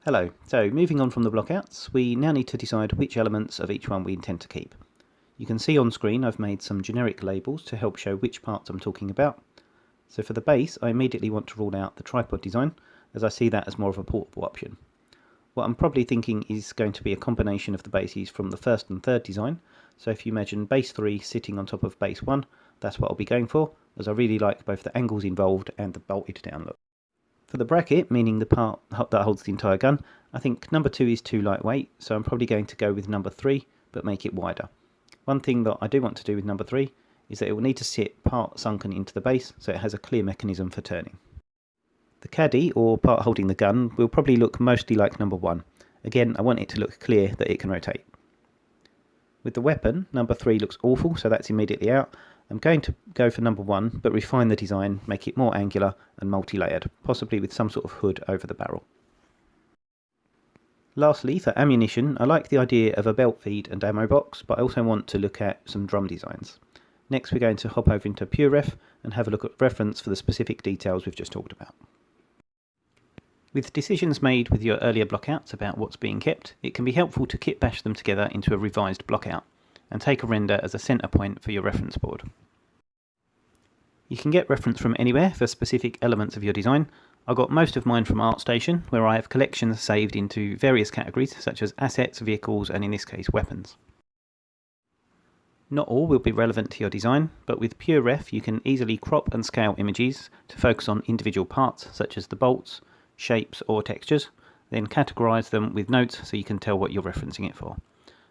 Hello, so moving on from the blockouts, we now need to decide which elements of each one we intend to keep. You can see on screen I've made some generic labels to help show which parts I'm talking about. So for the base, I immediately want to rule out the tripod design, as I see that as more of a portable option. What I'm probably thinking is going to be a combination of the bases from the first and third design, so if you imagine base 3 sitting on top of base 1, that's what I'll be going for, as I really like both the angles involved and the bolted down look. For the bracket, meaning the part that holds the entire gun, I think number 2 is too lightweight, so I'm probably going to go with number 3, but make it wider. One thing that I do want to do with number 3 is that it will need to sit part sunken into the base, so it has a clear mechanism for turning. The caddy, or part holding the gun, will probably look mostly like number 1. Again, I want it to look clear that it can rotate. With the weapon, number 3 looks awful, so that's immediately out. I'm going to go for number 1, but refine the design, make it more angular and multi-layered, possibly with some sort of hood over the barrel. Lastly, for ammunition, I like the idea of a belt feed and ammo box, but I also want to look at some drum designs. Next we're going to hop over into PureRef and have a look at reference for the specific details we've just talked about. With decisions made with your earlier blockouts about what's being kept, it can be helpful to kit bash them together into a revised blockout, and take a render as a centre point for your reference board. You can get reference from anywhere for specific elements of your design. I got most of mine from ArtStation, where I have collections saved into various categories such as assets, vehicles, and in this case weapons. Not all will be relevant to your design, but with PureRef you can easily crop and scale images to focus on individual parts such as the bolts, shapes or textures, then categorise them with notes so you can tell what you're referencing it for.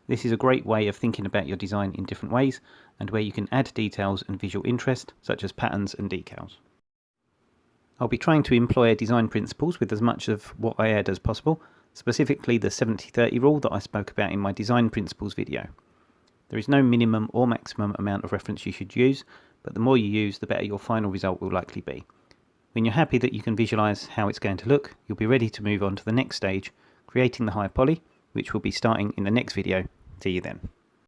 This is a great way of thinking about your design in different ways, and where you can add details and visual interest, such as patterns and decals. I'll be trying to employ design principles with as much of what I add as possible, specifically the 70-30 rule that I spoke about in my design principles video. There is no minimum or maximum amount of reference you should use, but the more you use, the better your final result will likely be. When you're happy that you can visualize how it's going to look, you'll be ready to move on to the next stage, creating the high poly, which will be starting in the next video. See you then.